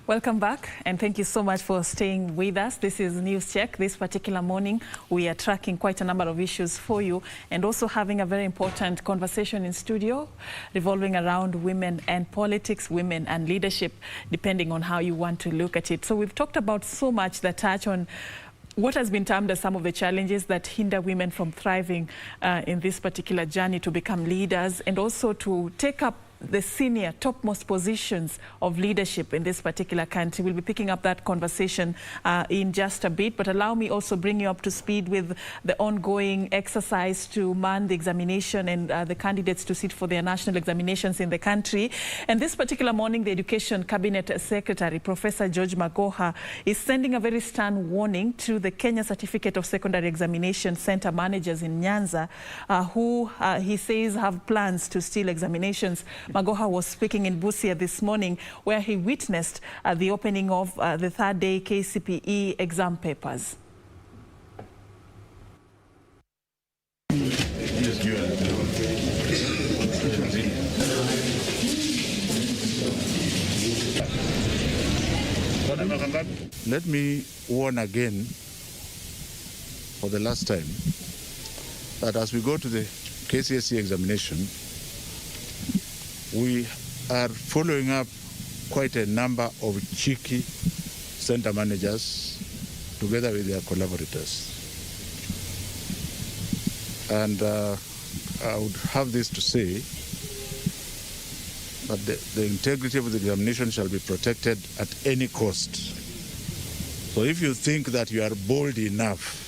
Welcome back, and thank you so much for staying with us. This is News Check. This particular morning, we are tracking quite a number of issues for you and also having a very important conversation in studio revolving around women and politics, women and leadership, depending on how you want to look at it. So we've talked about so much that touch on what has been termed as some of the challenges that hinder women from thriving in this particular journey to become leaders and also to take up the senior topmost positions of leadership in this particular country. We'll be picking up that conversation in just a bit, but allow me also bring you up to speed with the ongoing exercise to man the examination and the candidates to sit for their national examinations in the country. And this particular morning, the Education Cabinet Secretary, Professor George Magoha, is sending a very stern warning to the Kenya Certificate of Secondary Examination Center managers in Nyanza, who he says have plans to steal examinations. Magoha was speaking in Busia this morning where he witnessed the opening of the third day KCPE exam papers. Let me warn again for the last time that as we go to the KCSE examination, we are following up quite a number of cheeky center managers together with their collaborators. And I would have this to say that the integrity of the examination shall be protected at any cost. So if you think that you are bold enough,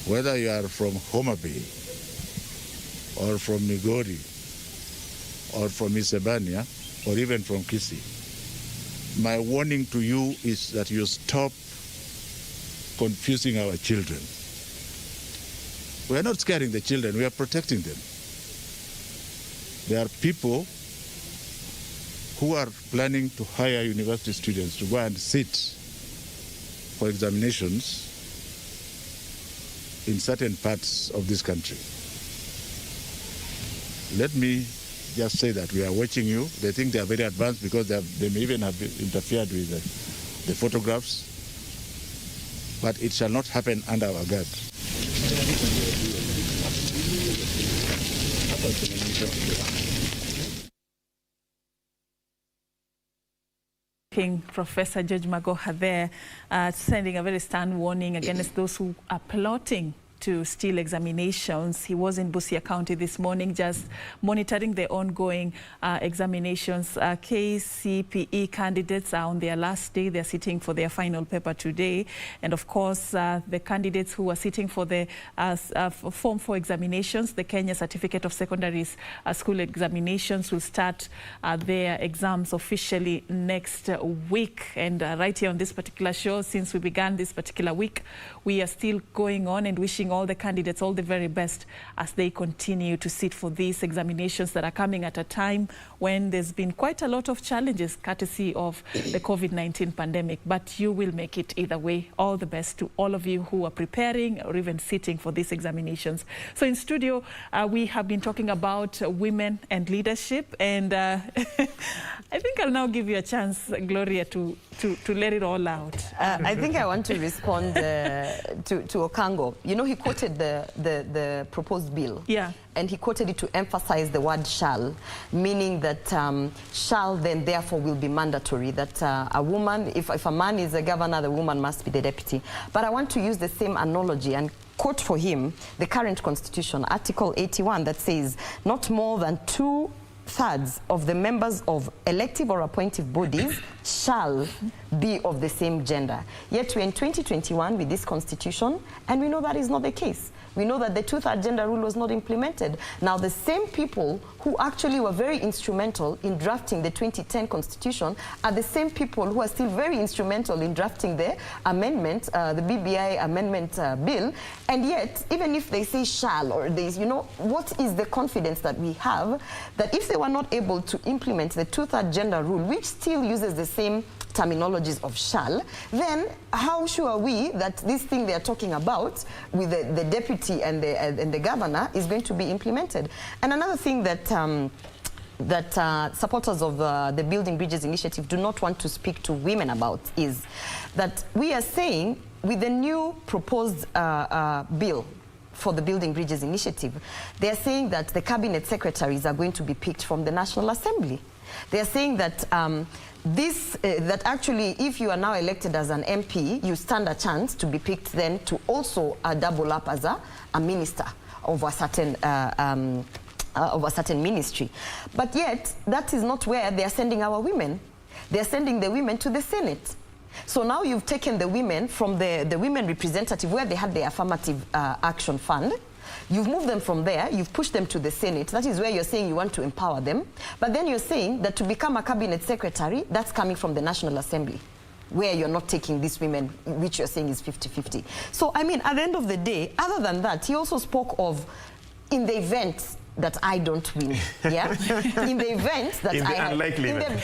whether you are from Homa Bay or from Migori, or from Isebania, or even from Kisii, my warning to you is that you stop confusing our children. We are not scaring the children, we are protecting them. There are people who are planning to hire university students to go and sit for examinations in certain parts of this country. Let me just say that we are watching you. They think they are very advanced because they may even have interfered with the photographs. But it shall not happen under our guard. Professor George Magoha there, sending a very stern warning against those who are plotting to steal examinations. He was in Busia County this morning just monitoring the ongoing examinations. KCPE candidates are on their last day. They're sitting for their final paper today. And of course, the candidates who are sitting for the Form 4 examinations, the Kenya Certificate of Secondary School examinations, will start their exams officially next week. And right here on this particular show, since we began this particular week, we are still going on and wishing all the candidates all the very best as they continue to sit for these examinations that are coming at a time when there's been quite a lot of challenges courtesy of the COVID-19 pandemic. But you will make it either way. All the best to all of you who are preparing or even sitting for these examinations. So in studio, we have been talking about women and leadership, and I think I'll now give you a chance, Gloria, to let it all out. I think I want to respond to Okango. You know, he quoted the proposed bill. Yeah. And he quoted it to emphasize the word shall, meaning that shall then therefore will be mandatory, that a woman, if a man is a governor, the woman must be the deputy. But I want to use the same analogy and quote for him the current constitution, Article 81, that says not more than 2/3 of the members of elective or appointive bodies shall be of the same gender. Yet we're in 2021 with this constitution, and we know that is not the case. We know that the 2/3 gender rule was not implemented. Now, the same people who actually were very instrumental in drafting the 2010 constitution are the same people who are still very instrumental in drafting the amendment, the BBI amendment bill. And yet, even if they say shall or this, you know, what is the confidence that we have that if they were not able to implement the 2/3 gender rule, which still uses the same terminologies of shall, then how sure are we that this thing they are talking about with the deputy and the governor is going to be implemented? And another thing that that supporters of the Building Bridges Initiative do not want to speak to women about is that we are saying with the new proposed bill for the Building Bridges Initiative, they are saying that the cabinet secretaries are going to be picked from the National Assembly. They are saying that that actually, if you are now elected as an MP, you stand a chance to be picked then to also double up as a minister of a certain ministry. But yet, that is not where they are sending our women. They are sending the women to the Senate. So now you've taken the women from the women representative where they had the affirmative action fund. You've moved them from there, you've pushed them to the Senate. That is where you're saying you want to empower them. But then you're saying that to become a cabinet secretary, that's coming from the National Assembly, where you're not taking these women, which you're saying is 50-50. So, I mean, at the end of the day, other than that, he also spoke of in the event that I don't win, yeah? In the event that in the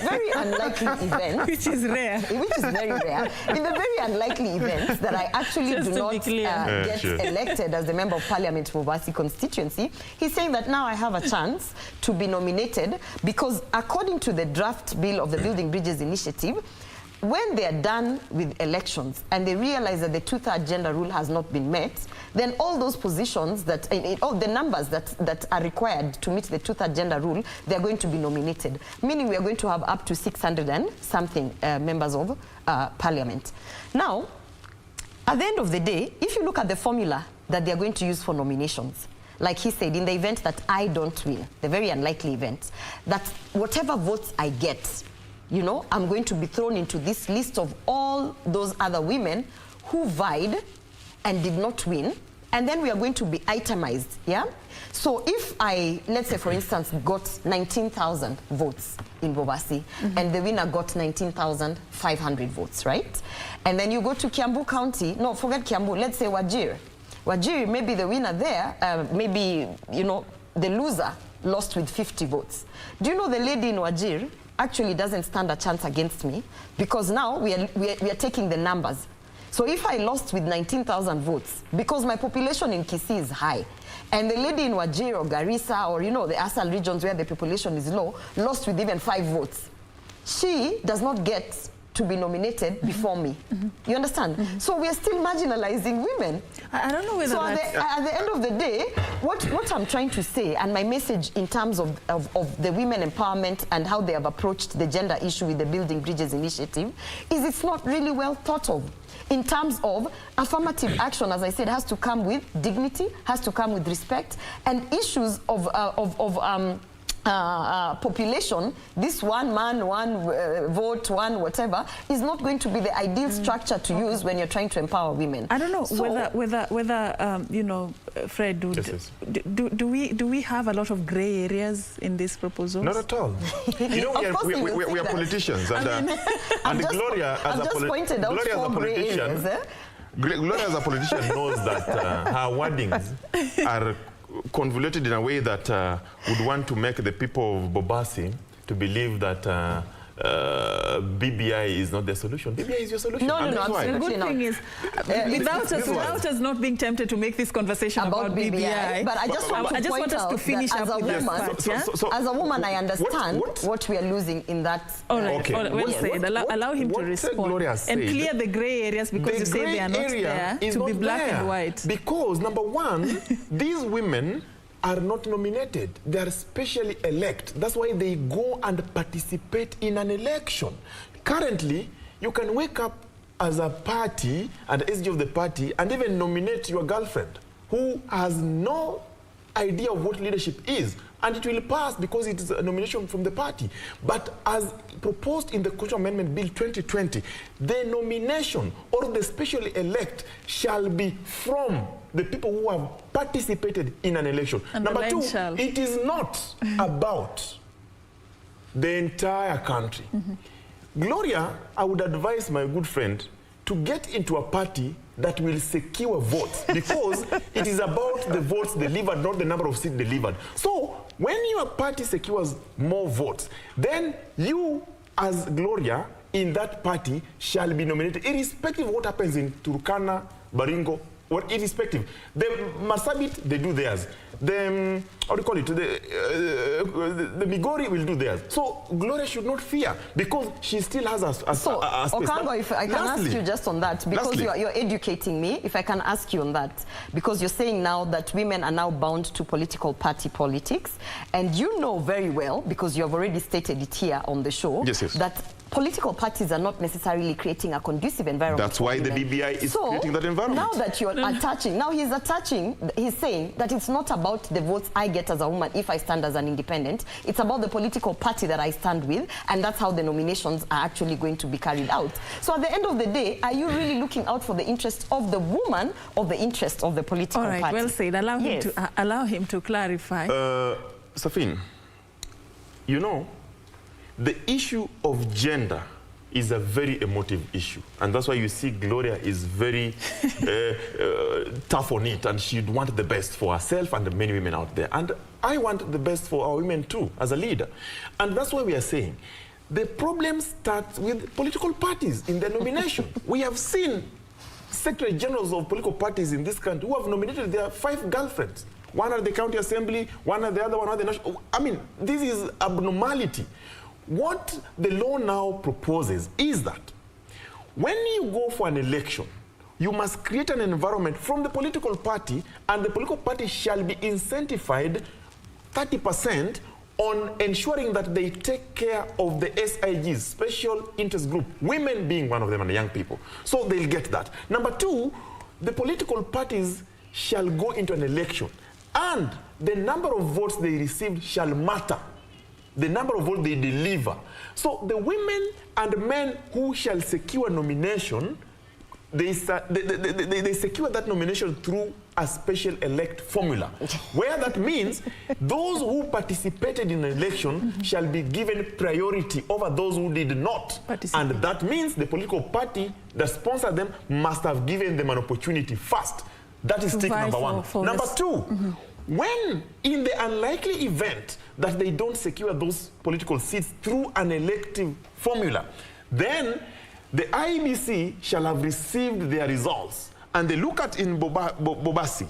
very unlikely event, which is rare, which is very rare, in the very unlikely event that I actually do not get elected as the member of parliament for Bobasi constituency, he's saying that now I have a chance to be nominated because according to the draft bill of the Building Bridges Initiative, when they are done with elections and they realize that the 2/3 gender rule has not been met, then all those positions that, all the numbers that are required to meet the 2/3 gender rule, they are going to be nominated. Meaning we are going to have up to 600 and something members of parliament. Now, at the end of the day, if you look at the formula that they are going to use for nominations, like he said, in the event that I don't win, the very unlikely event, that whatever votes I get, you know, I'm going to be thrown into this list of all those other women who vied and did not win, and then we are going to be itemized, yeah? So if I, let's say for instance, got 19,000 votes in Bobasi, and the winner got 19,500 votes, right? And then you go to Kiambu County, no, forget Kiambu, let's say Wajir. Wajir, maybe the winner there, maybe, you know, the loser lost with 50 votes. Do you know the lady in Wajir actually doesn't stand a chance against me because now we are taking the numbers. So if I lost with 19,000 votes, because my population in Kisii is high, and the lady in Wajir or Garissa or, you know, the Asal regions where the population is low, lost with even 5 votes, she does not get to be nominated before me. You understand? So we are still marginalizing women. I don't know whether so at the end of the day, what I'm trying to say, and my message in terms of the women empowerment and how they have approached the gender issue with the Building Bridges Initiative, is it's not really well thought of. In terms of affirmative action, as I said, has to come with dignity, has to come with respect, and issues of population, this one man, one vote, one whatever, is not going to be the ideal structure to use when you're trying to empower women. I don't know whether you know, Fred, do we have a lot of grey areas in this proposal? Not at all. You know, we are politicians, and Gloria, as a politician, Gloria as a politician knows that her wordings are convoluted in a way that would want to make the people of Bobasi to believe that BBI is not the solution. BBI is your solution. No, absolutely the good thing is, without us not being tempted to make this conversation about BBI, but I just want us to finish up with this part. As a woman, I understand what we are losing in that. All right, okay. Well said. Allow him to respond and clear the grey areas, because you say they are not there to be black and white. Because number one, these women are not nominated. They are specially elected. That's why they go and participate in an election. Currently, you can wake up as a party, at the SG of the party, and even nominate your girlfriend who has no idea of what leadership is. And it will pass because it is a nomination from the party. But as proposed in the Constitutional Amendment Bill 2020, the nomination or the specially elect shall be from the people who have participated in an election. And number two, it is not about the entire country. Gloria, I would advise my good friend to get into a party that will secure votes, because it is about the votes delivered, not the number of seats delivered. So when your party secures more votes, then you as Gloria in that party shall be nominated, irrespective of what happens in Turkana, Baringo, What irrespective. The Marsabit, they do theirs. The, how do you call it? The Migori will do theirs. So Gloria should not fear because she still has a space. Okango, if I can ask you just on that, because you're educating me, if I can ask you on that, because you're saying now that women are now bound to political party politics, and you know very well, because you have already stated it here on the show, that political parties are not necessarily creating a conducive environment. That's why the BBI is creating that environment. Now that you're attaching, he's saying that it's not about the votes I get as a woman if I stand as an independent. It's about the political party that I stand with, and that's how the nominations are actually going to be carried out. So at the end of the day, are you really looking out for the interest of the woman or the interest of the political party? All right, well said. Allow him to clarify. Serfine, you know, the issue of gender is a very emotive issue. And that's why you see Gloria is very tough on it. And she'd want the best for herself and the many women out there. And I want the best for our women too, as a leader. And that's why we are saying the problem starts with political parties in their nomination. We have seen secretary generals of political parties in this country who have nominated their 5 girlfriends. One at the county assembly, one at the other, one at the national. I mean, this is abnormality. What the law now proposes is that when you go for an election, you must create an environment from the political party, and the political party shall be incentivized 30% on ensuring that they take care of the SIGs, special interest group, women being one of them and young people. So they'll get that. Number 2, the political parties shall go into an election, and the number of votes they received shall matter. The number of votes they deliver. So the women and men who shall secure nomination, they secure that nomination through a special elect formula, where that means those who participated in the election shall be given priority over those who did not. And that means the political party that sponsored them must have given them an opportunity first. That is stick number 1. Number 2, when in the unlikely event that they don't secure those political seats through an elective formula, then the IEBC shall have received their results. And they look at in Bobasi,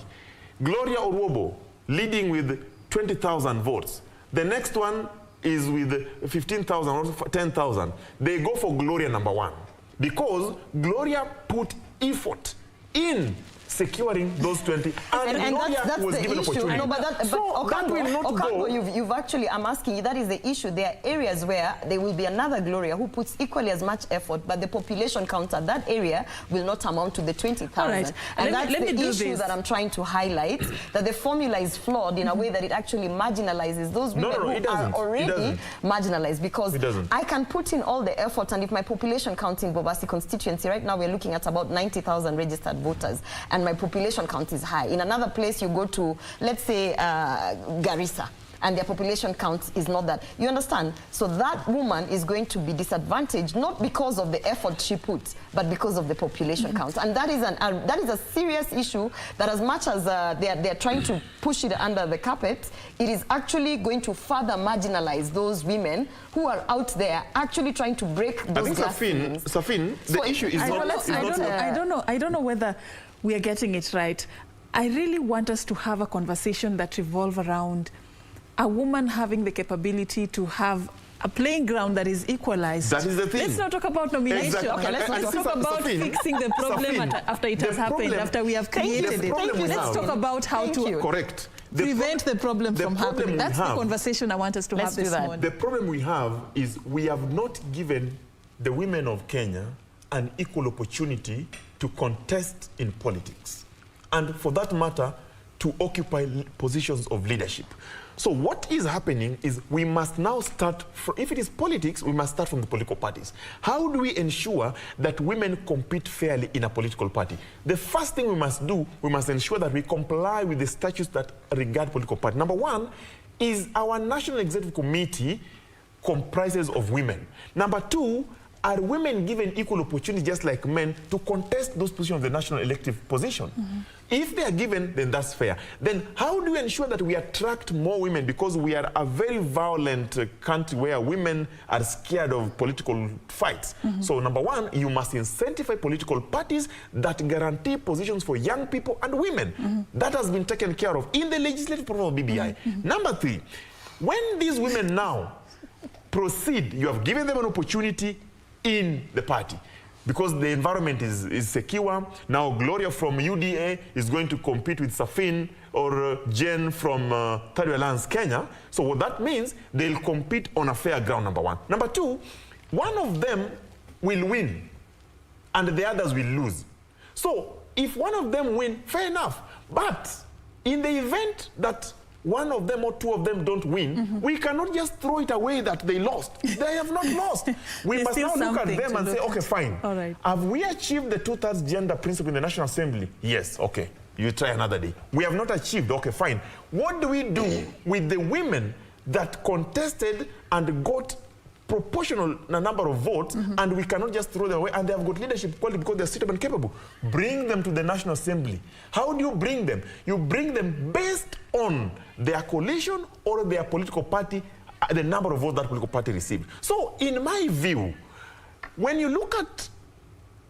Gloria Orwoba leading with 20,000 votes. The next one is with 15,000 or 10,000. They go for Gloria number 1 because Gloria put effort in securing those 20, and Gloria was given opportunity. No, but Okango, you've actually, I'm asking you, that is the issue. There are areas where there will be another Gloria who puts equally as much effort, but the population count at that area will not amount to the 20,000. Right. And that's the issue that I'm trying to highlight, that the formula is flawed in a way that it actually marginalizes those women who are already marginalized, because I can put in all the effort, and if my population count in Bobasi constituency, right now we're looking at about 90,000 registered voters, and my population count is high. In another place, you go to, let's say, Garissa, and their population count is not that. You understand? So that woman is going to be disadvantaged, not because of the effort she puts, but because of the population count. And that is a serious issue that, as much as they're trying to push it under the carpet, it is actually going to further marginalize those women who are out there actually trying to break those glass ceilings. Serfine, the issue is I don't know whether we are getting it right. I really want us to have a conversation that revolves around a woman having the capability to have a playing ground that is equalized. That is the thing. Let's not talk about nomination. Exactly. Okay, let's talk about fixing the problem after it has happened, after we have created it. Let's talk about how to prevent the problem from happening. That's the conversation I want us to have this morning. The problem we have is we have not given the women of Kenya an equal opportunity to contest in politics, and for that matter, to occupy positions of leadership. So what is happening is we must now start, if it is politics, we must start from the political parties. How do we ensure that women compete fairly in a political party? The first thing we must do, we must ensure that we comply with the statutes that regard political party. Number 1 is our National Executive Committee comprises of women. Number 2, are women given equal opportunity, just like men, to contest those positions of the national elective position? If they are given, then that's fair. Then how do we ensure that we attract more women? Because we are a very violent country where women are scared of political fights. So number one, you must incentivize political parties that guarantee positions for young people and women. That has been taken care of in the legislative proposal of BBI. Number three, when these women now proceed, you have given them an opportunity in the party, because the environment is secure. Now Gloria from UDA is going to compete with Serfine or Jen from Thirdway Alliance, Kenya. So what that means, they'll compete on a fair ground, number one. Number two, one of them will win and the others will lose. So if one of them win, fair enough. But in the event that one of them or two of them don't win, we cannot just throw it away that they lost. They have not lost. We must now look at them and say, okay, fine. All right. Have we achieved the 2/3 gender principle in the National Assembly? Yes, okay. You try another day. We have not achieved, okay, fine. What do we do with the women that contested and got proportional number of votes, and we cannot just throw them away, and they have got leadership quality because they're suitable and capable? Bring them to the National Assembly. How do you bring them? You bring them based on their coalition or their political party, the number of votes that political party received. So in my view, when you look at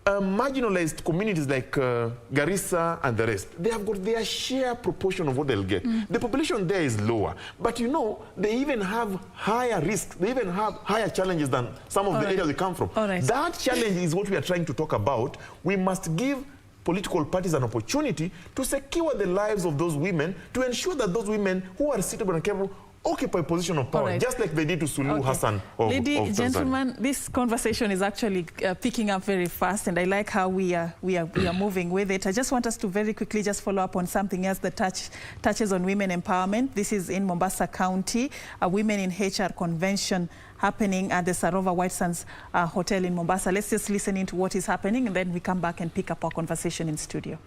marginalized communities like Garissa and the rest, they have got their share proportion of what they'll get. The population there is lower, but you know, they even have higher risks. They even have higher challenges than some of the areas they come from. That challenge is what we are trying to talk about. We must give political parties an opportunity to secure the lives of those women, to ensure that those women who are suitable and capable occupy a position of power, just like they did to Suluhu Hassan of Ladies, gentlemen, this conversation is actually picking up very fast, and I like how we are moving with it. I just want us to very quickly just follow up on something else that touches on women empowerment. This is in Mombasa County, a Women in HR convention happening at the Sarova White Sands Hotel in Mombasa. Let's just listen into what is happening, and then we come back and pick up our conversation in studio.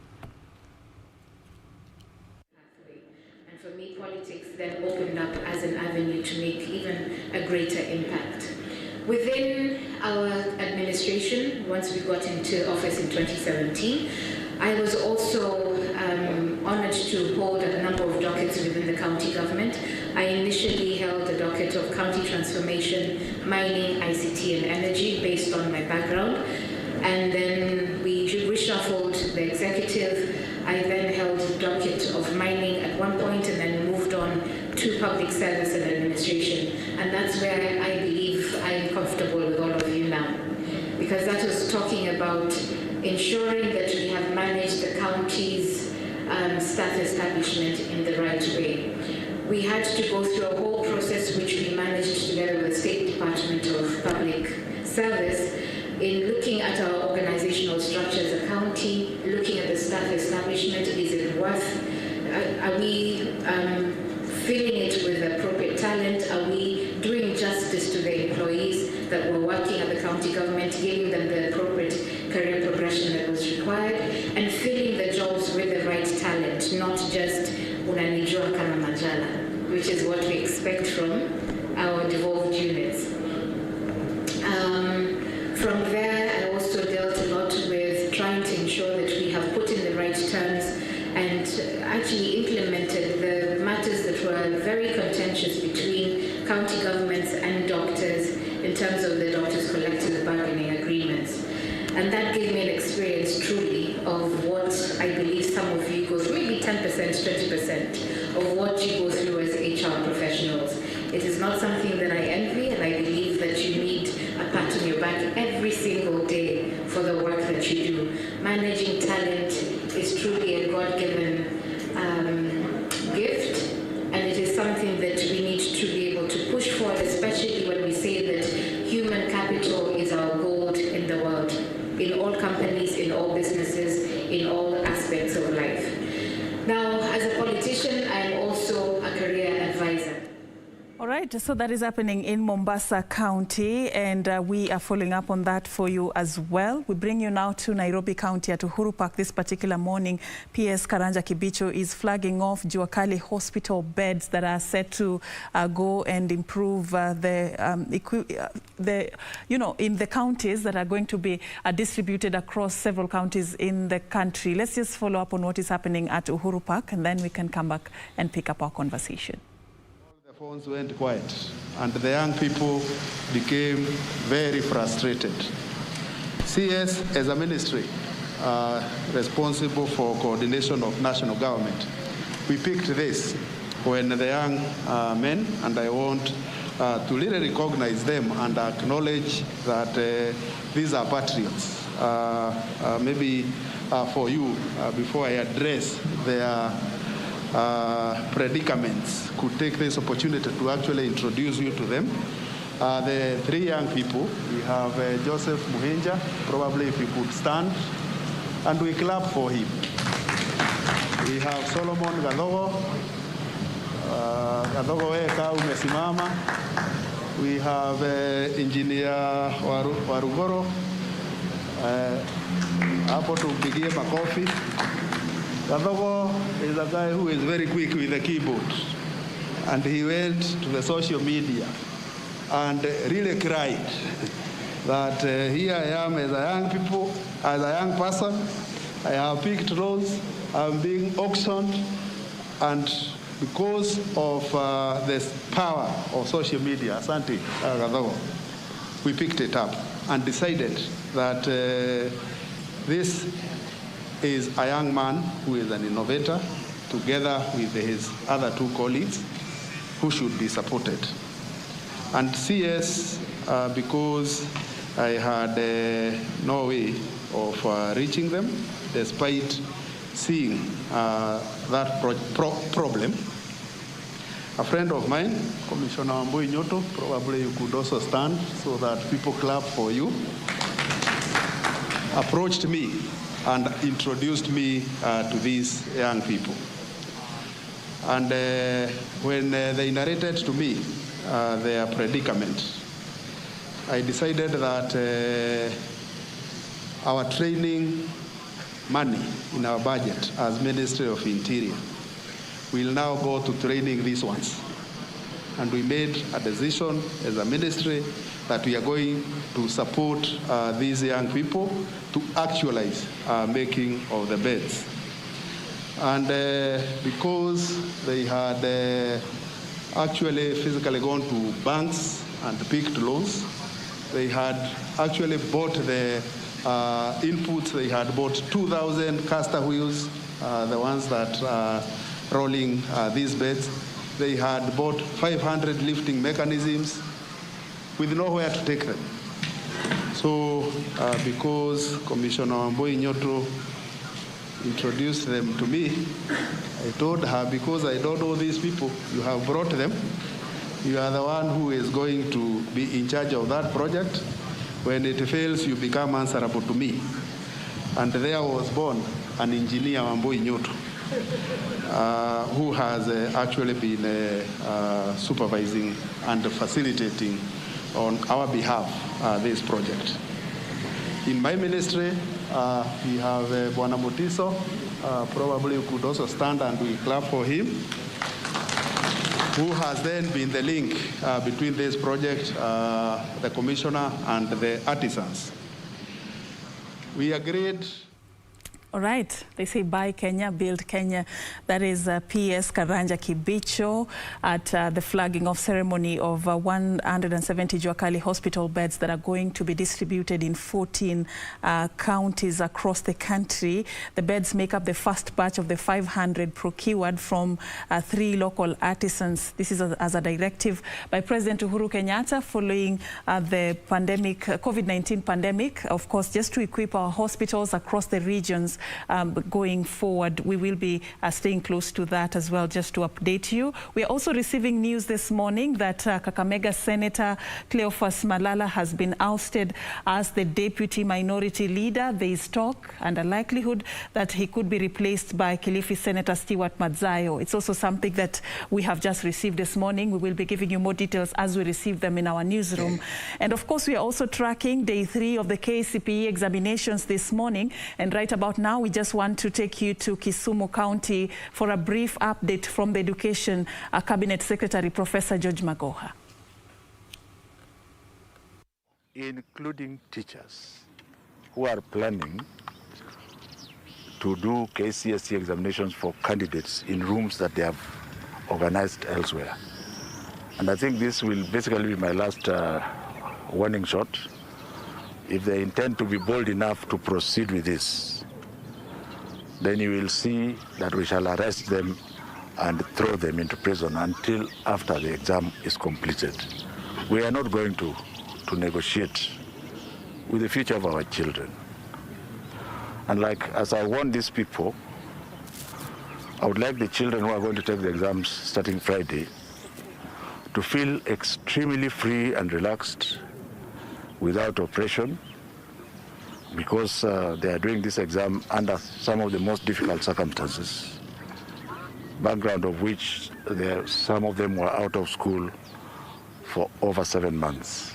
Then opened up as an avenue to make even a greater impact. Within our administration, once we got into office in 2017, I was also honored to hold a number of dockets within the county government. I initially held the docket of county transformation, mining, ICT and energy based on my background. And then we reshuffled the executive. I then held the docket of mining at one point and then moved on to public service and administration. And that's where I believe I'm comfortable with all of you now. Because that was talking about ensuring that we have managed the county's staff establishment in the right way. We had to go through a whole process which we managed together with the State Department of Public Service in looking at our organizational structure as a county, looking at the staff establishment. Is it worth? Are we filling it with appropriate talent? Are we doing justice to the employees that were working at the county government, giving them the appropriate career progression that was required, and filling the jobs with the right talent, not just unanijua kama majala, which is what we expect from our devolved units. From there, I also dealt a lot with trying to ensure that we have put in the right terms and actually implemented the matters that were very contentious between county governments and doctors in terms of the doctors' collective bargaining agreements. And that gave me an experience truly of what I believe some of you go through, maybe 10%, 20% of what you go through as HR professionals. It is not something that I envy, and I believe that you need a pat on your back every single day for the work that you do. Managing talent is truly a God-given gift, and it is something that we need to be able to push forward, especially when we say that human capital is our gold in the world, in all companies, in all businesses, in all aspects of life. Now, as a politician, I am also a career advisor. All right. right, so that is happening in Mombasa County, and we are following up on that for you as well. We bring you now to Nairobi County at Uhuru Park this particular morning. PS Karanja Kibicho is flagging off Jua Kali hospital beds that are set to go and improve in the counties that are going to be distributed across several counties in the country. Let's just follow up on what is happening at Uhuru Park, and then we can come back and pick up our conversation. Phones went quiet, and the young people became very frustrated. CS, as a ministry responsible for coordination of national government, we picked this when the young men, and I want to really recognize them and acknowledge that these are patriots. Maybe for you, before I address their predicaments, could take this opportunity to actually introduce you to them. The three young people, we have Joseph Muhenja, probably if you could stand, and we clap for him. We have Solomon Gadogo, Gadogo eka umesimama. We have Engineer Warugoro, hapo tumpigie makofi. Gadogo is a guy who is very quick with the keyboard, and he went to the social media and really cried that here I am as a young person, I have picked roles, I'm being auctioned, and because of the power of social media, Asante Gadogo, we picked it up and decided that this is a young man who is an innovator, together with his other two colleagues, who should be supported. And CS, because I had no way of reaching them, despite seeing that problem, a friend of mine, Commissioner Wambui Nyoto, probably you could also stand so that people clap for you, approached me and introduced me to these young people. And when they narrated to me their predicament, I decided that our training money in our budget as Ministry of Interior will now go to training these ones. And we made a decision as a ministry that we are going to support these young people to actualize making of the beds. And because they had actually physically gone to banks and picked loans, they had actually bought the inputs. They had bought 2,000 caster wheels, the ones that are rolling these beds. They had bought 500 lifting mechanisms with nowhere to take them. So because Commissioner Wambui Nyoto introduced them to me, I told her, because I don't know these people, you have brought them, you are the one who is going to be in charge of that project. When it fails, you become answerable to me. And there was born an engineer, Wambui Nyoto, who has actually been supervising and facilitating on our behalf this project. In my ministry, we have Bwana Mutiso, probably you could also stand and we clap for him, who has then been the link between this project, the commissioner, and the artisans. We agreed. All right, they say buy Kenya, build Kenya. That is PS Karanja Kibicho at the flagging off ceremony of 170 Jua Kali hospital beds that are going to be distributed in 14 counties across the country. The beds make up the first batch of the 500 procured from 3 local artisans. This is as a directive by President Uhuru Kenyatta following the pandemic, COVID-19 pandemic, of course, just to equip our hospitals across the regions issues going forward. We will be staying close to that as well, just to update you. We are also receiving news this morning that Kakamega Senator Cleophas Malala has been ousted as the deputy minority leader. There is talk and a likelihood that he could be replaced by Kilifi Senator Stewart Madzayo. It's also something that we have just received this morning. We will be giving you more details as we receive them in our newsroom. And of course, we are also tracking day 3 of the KCPE examinations this morning. And right about now, we just want to take you to Kisumu County for a brief update from the Education Cabinet Secretary, Professor George Magoha. Including teachers who are planning to do KCSE examinations for candidates in rooms that they have organized elsewhere. And I think this will basically be my last warning shot. If they intend to be bold enough to proceed with this, then you will see that we shall arrest them and throw them into prison until after the exam is completed. We are not going to negotiate with the future of our children. And as I warn these people, I would like the children who are going to take the exams starting Friday to feel extremely free and relaxed without oppression, because they are doing this exam under some of the most difficult circumstances, background of which some of them were out of school for over 7 months.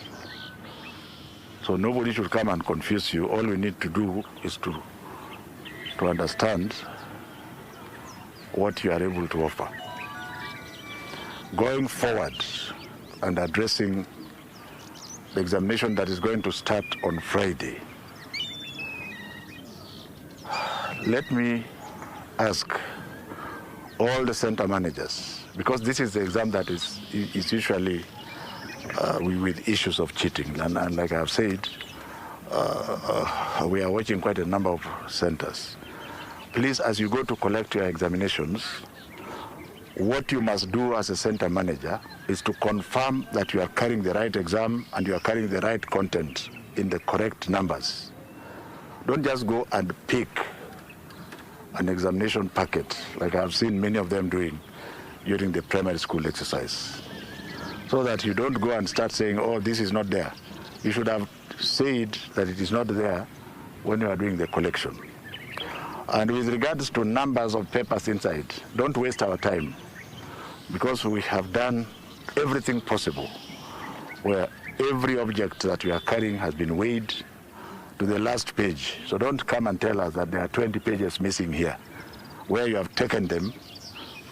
So nobody should come and confuse you. All we need to do is to understand what you are able to offer. Going forward and addressing the examination that is going to start on Friday, let me ask all the center managers, because this is the exam that is usually with issues of cheating. And like I've said, we are watching quite a number of centers. Please, as you go to collect your examinations, what you must do as a center manager is to confirm that you are carrying the right exam and you are carrying the right content in the correct numbers. Don't just go and pick an examination packet like I've seen many of them doing during the primary school exercise, so that you don't go and start saying, oh, this is not there. You should have said that it is not there when you are doing the collection. And with regards to numbers of papers inside, don't waste our time, because we have done everything possible where every object that we are carrying has been weighed to the last page. So don't come and tell us that there are 20 pages missing here. Where you have taken them,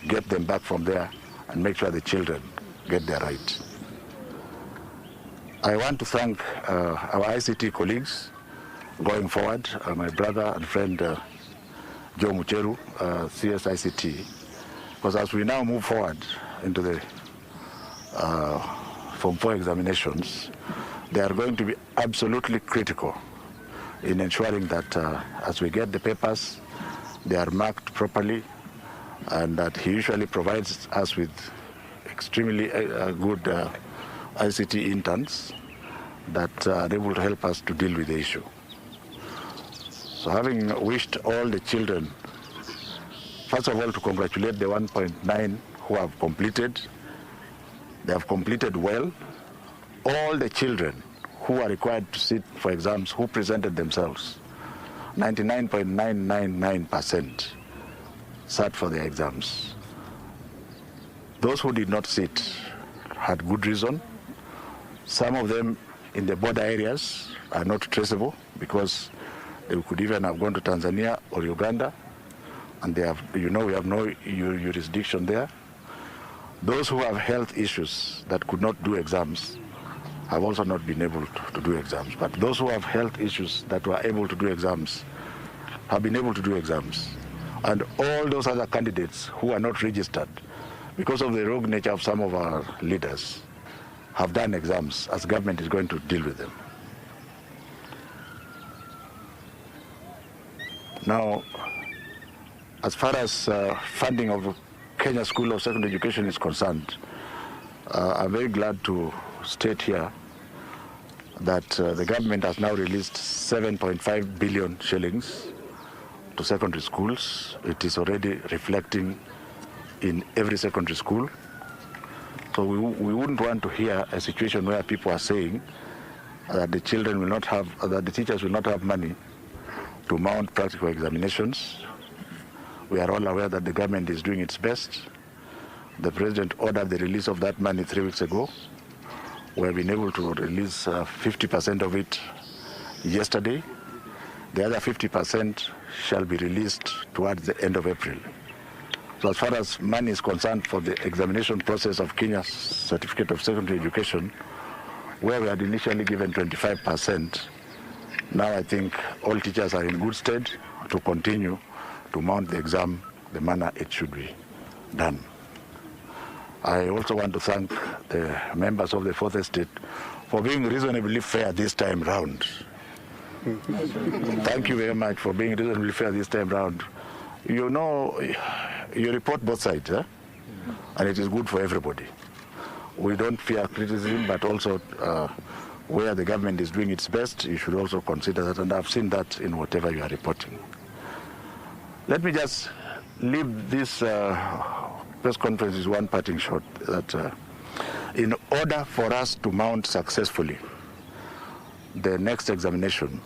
get them back from there and make sure the children get their right. I want to thank our ICT colleagues going forward, my brother and friend Joe Mucheru, CSICT, because as we now move forward into the Form 4 examinations, they are going to be absolutely critical in ensuring that as we get the papers, they are marked properly, and that he usually provides us with extremely good ICT interns that are able to help us to deal with the issue. So having wished all the children, first of all, to congratulate the 1.9 who have completed. They have completed well. All the children who are required to sit for exams, who presented themselves, 99.999% sat for their exams. Those who did not sit had good reason. Some of them in the border areas are not traceable, because they could even have gone to Tanzania or Uganda, and they have, we have no jurisdiction there. Those who have health issues that could not do exams have also not been able to do exams. But those who have health issues that were able to do exams have been able to do exams. And all those other candidates who are not registered, because of the rogue nature of some of our leaders, have done exams, as government is going to deal with them. Now, as far as funding of Kenya School of Secondary Education is concerned, I'm very glad to state here that the government has now released 7.5 billion shillings to to secondary schools. It is already reflecting in every secondary school. So we wouldn't want to hear a situation where people are saying that the children will not have, that the teachers will not have money to mount practical examinations. We are all aware that the government is doing its best. The president ordered the release of that money 3 weeks ago. We have been able to release 50% of it yesterday. The other 50% shall be released towards the end of April. So as far as money is concerned for the examination process of Kenya's Certificate of Secondary Education, where we had initially given 25%, now I think all teachers are in good stead to continue to mount the exam the manner it should be done. I also want to thank the members of the Fourth Estate for being reasonably fair this time round. Thank you very much for being reasonably fair this time round. You know, you report both sides, and it is good for everybody. We don't fear criticism, but also where the government is doing its best, you should also consider that, and I've seen that in whatever you are reporting. Let me just leave this press conference with one parting shot, that in order for us to mount successfully the next examination,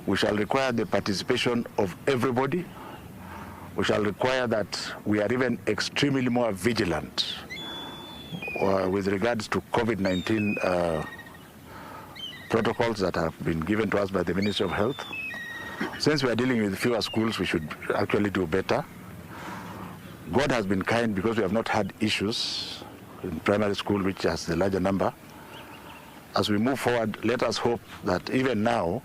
we shall require the participation of everybody. We shall require that we are even extremely more vigilant with regards to COVID-19 protocols that have been given to us by the Ministry of Health. Since we are dealing with fewer schools, we should actually do better. God has been kind because we have not had issues in primary school, which has the larger number. As we move forward, let us hope that even now,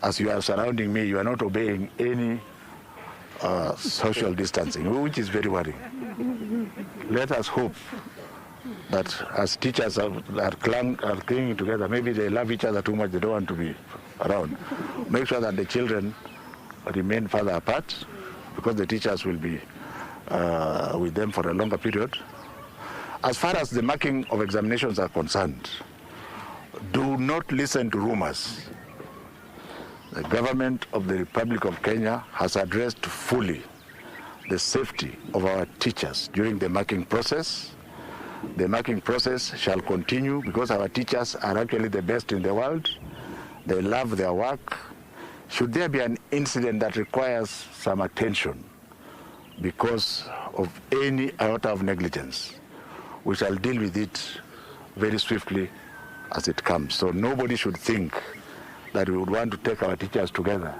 as you are surrounding me, you are not obeying any social distancing, which is very worrying. Let us hope that as teachers are clinging together, maybe they love each other too much, they don't want to be around. Make sure that the children remain further apart, because the teachers will be with them for a longer period. As far as the marking of examinations are concerned, do not listen to rumors. The government of the Republic of Kenya has addressed fully the safety of our teachers during the marking process. The marking process shall continue because our teachers are actually the best in the world. They love their work. Should there be an incident that requires some attention because of any iota of negligence, we shall deal with it very swiftly as it comes. So nobody should think that we would want to take our teachers together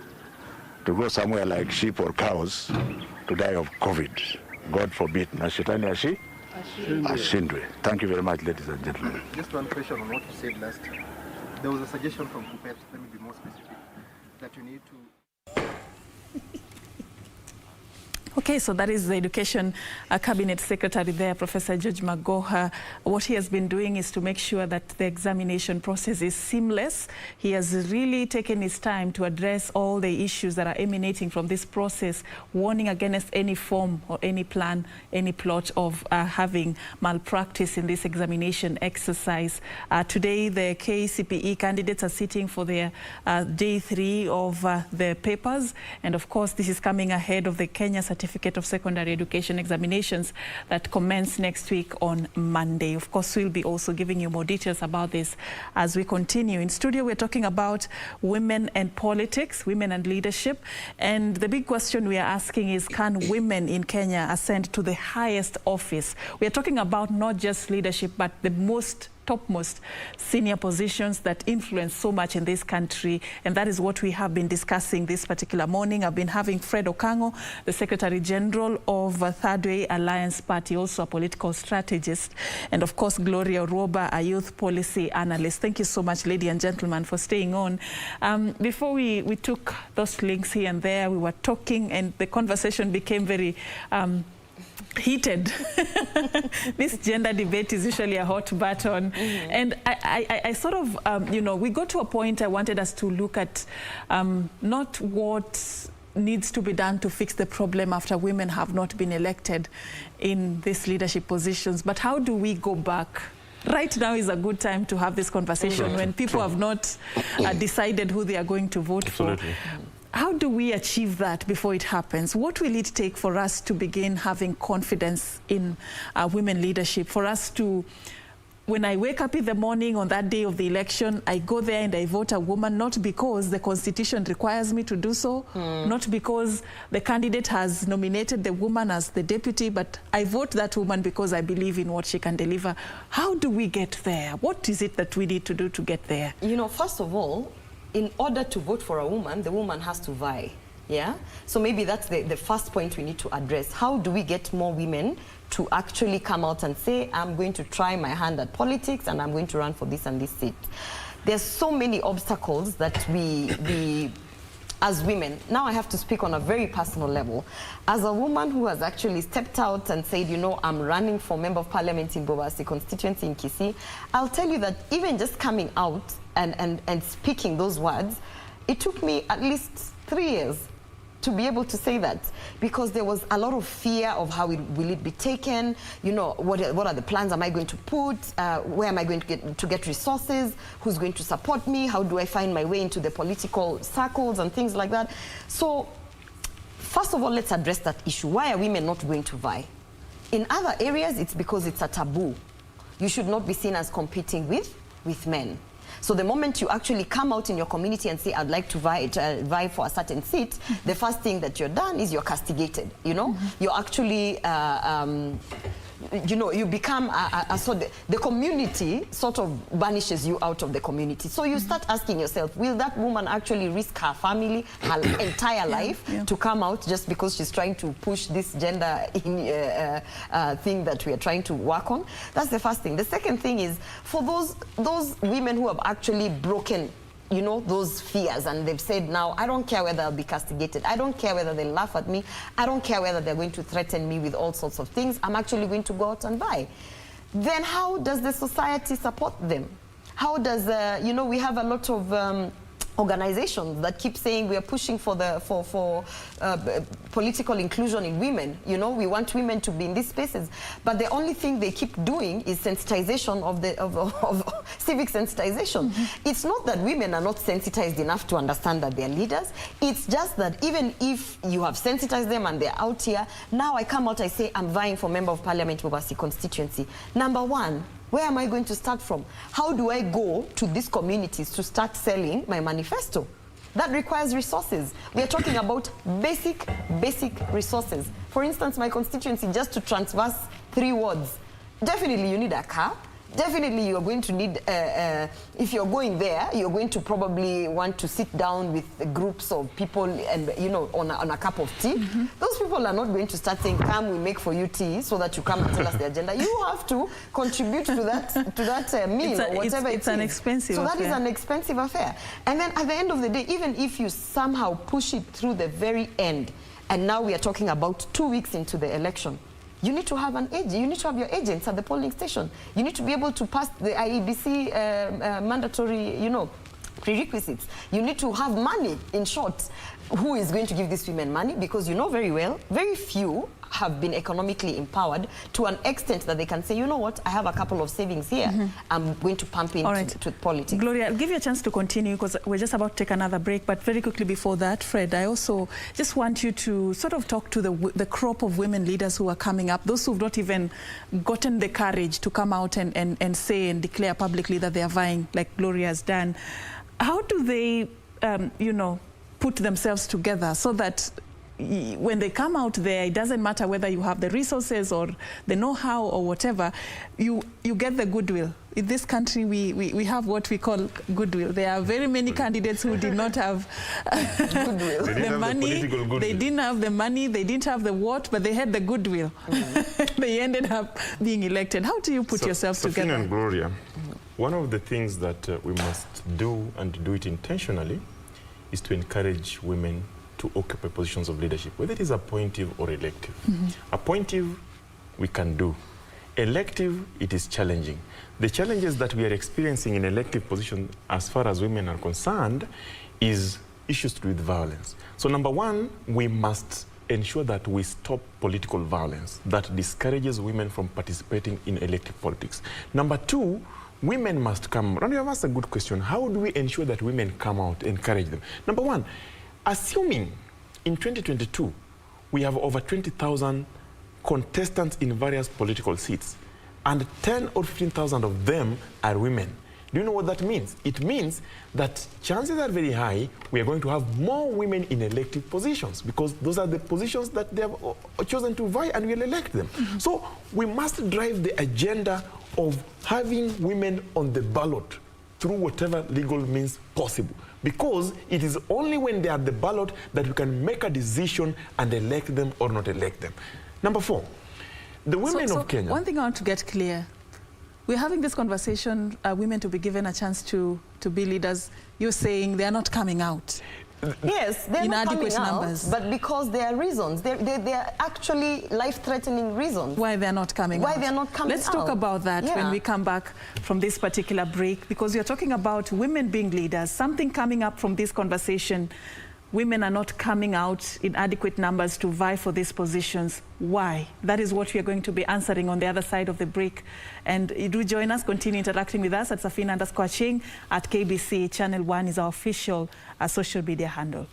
to go somewhere like sheep or cows to die of COVID. God forbid. Nashetani Ashindwe. Thank you very much, ladies and gentlemen. Just one question on what you said last time. There was a suggestion from Kupet, let me be more specific, that you need to... Okay, so that is the Education Cabinet Secretary there, Professor George Magoha. What he has been doing is to make sure that the examination process is seamless. He has really taken his time to address all the issues that are emanating from this process, warning against any form or any plan, any plot of having malpractice in this examination exercise. Today, the KCPE candidates are sitting for their day 3 of the papers. And of course, this is coming ahead of the Kenya Certificate of Secondary Education examinations that commence next week on Monday. Of course, we'll be also giving you more details about this as we continue. In studio, we're talking about women and politics, women and leadership. And the big question we are asking is, can women in Kenya ascend to the highest office? We are talking about not just leadership, but the topmost senior positions that influence so much in this country, and that is what we have been discussing this particular morning. I've been having Fred Okango, the Secretary General of Thirdway Alliance Party, also a political strategist, and of course Gloria, Orwoba, a youth policy analyst. Thank you so much, ladies and gentlemen, for staying on. Before we took those links here and there, we were talking and the conversation became very heated. This gender debate is usually a hot button. And I sort of, we got to a point I wanted us to look at not what needs to be done to fix the problem after women have not been elected in these leadership positions, but how do we go back? Right now is a good time to have this conversation when people have not decided who they are going to vote for. How do we achieve that before it happens? What will it take for us to begin having confidence in women leadership, for us to, when I wake up in the morning on that day of the election, I go there and I vote a woman, not because the Constitution requires me to do so, not because the candidate has nominated the woman as the deputy, but I vote that woman because I believe in what she can deliver. How do we get there? What is it that we need to do to get there? You know, first of all, in order to vote for a woman, the woman has to vie. Yeah? So maybe that's the first point we need to address. How do we get more women to actually come out and say, I'm going to try my hand at politics and I'm going to run for this and this seat? There's so many obstacles that we as women, now I have to speak on a very personal level. As a woman who has actually stepped out and said, you know, I'm running for Member of Parliament in Bobasi constituency in Kisii, I'll tell you that even just coming out and speaking those words, it took me at least 3 years to be able to say that, because there was a lot of fear of how will it be taken, you know, what are the plans am I going to put, where am I going to get resources, who's going to support me, how do I find my way into the political circles and things like that. So first of all, let's address that issue. Why are women not going to vie? In other areas, it's because it's a taboo. You should not be seen as competing with men. So the moment you actually come out in your community and say, I'd like to vie for a certain seat, the first thing that you're done is you're castigated, you know? You're actually, you know, you become the community sort of banishes you out of the community. So you start asking yourself, will that woman actually risk her family, her entire life to come out just because she's trying to push this gender thing that we are trying to work on? That's the first thing. The second thing is, for those women who have actually broken, you know, those fears, and they've said, now I don't care whether I'll be castigated, I don't care whether they'll laugh at me, I don't care whether they're going to threaten me with all sorts of things, I'm actually going to go out and vie. Then how does the society support them? How does, you know, we have a lot of organizations that keep saying we are pushing for political inclusion in women. You know, we want women to be in these spaces, but the only thing they keep doing is sensitization of civic sensitization. It's not that women are not sensitized enough to understand that they're leaders. It's just that even if you have sensitized them and they're out here, now I come out, I say I'm vying for Member of Parliament Bobasi constituency. Number one, where am I going to start from? How do I go to these communities to start selling my manifesto? That requires resources. We are talking about basic resources. For instance, my constituency, just to traverse 3 wards, definitely you need a car. Definitely you're going to need, if you're going there, you're going to probably want to sit down with groups of people and, you know, on a cup of tea. Those people are not going to start saying, come, we make for you tea so that you come and tell us the agenda. You have to contribute to that meal or whatever it's an expensive affair. So that is an expensive affair. And then at the end of the day, even if you somehow push it through the very end, and now we are talking about 2 weeks into the election, you need to have an agent. You need to have your agents at the polling station. You need to be able to pass the IEBC mandatory, you know, prerequisites. You need to have money, in short. Who is going to give these women money? Because you know very well, very few have been economically empowered to an extent that they can say, you know what, I have a couple of savings here. I'm going to pump into to politics. Gloria, I'll give you a chance to continue because we're just about to take another break. But very quickly before that, Fred, I also just want you to sort of talk to the crop of women leaders who are coming up, those who've not even gotten the courage to come out and say and declare publicly that they are vying, like Gloria has done. How do they, you know, put themselves together so that when they come out there, it doesn't matter whether you have the resources or the know-how or whatever, you get the goodwill. In this country, we have what we call goodwill. There are very many candidates who did not have the money. They didn't have the money, they didn't have the what, but they had the goodwill. They ended up being elected. How do you put yourselves together? Serfine and Gloria, one of the things that we must do, and do it intentionally, is to encourage women to occupy positions of leadership, whether it is appointive or elective. Appointive, we can do. Elective, it is challenging. The challenges that we are experiencing in elective positions as far as women are concerned is issues to do with violence. So number one, we must ensure that we stop political violence that discourages women from participating in elective politics. Number two, women must come. And you have asked a good question. How do we ensure that women come out, encourage them? Number one, assuming in 2022 we have over 20,000 contestants in various political seats, and 10 or 15,000 of them are women. Do you know what that means? It means that chances are very high we are going to have more women in elective positions, because those are the positions that they have chosen to vie, and we'll elect them. Mm-hmm. So we must drive the agenda of having women on the ballot through whatever legal means possible, because it is only when they are at the ballot that we can make a decision and elect them or not elect them. Number 4, the women of Kenya. One thing I want to get clear. We're having this conversation, women to be given a chance to be leaders. You're saying they are not coming out. Yes, they're not coming numbers. out, but because there are reasons. They're actually life-threatening reasons. Why they're not coming out. Why they're not coming out. Let's talk about that when we come back from this particular break, because you're talking about women being leaders. Something coming up from this conversation. Women are not coming out in adequate numbers to vie for these positions. Why? That is what we are going to be answering on the other side of the break. And do join us, continue interacting with us at Serfine _ Achieng at KBC. Channel 1 is our official social media handle.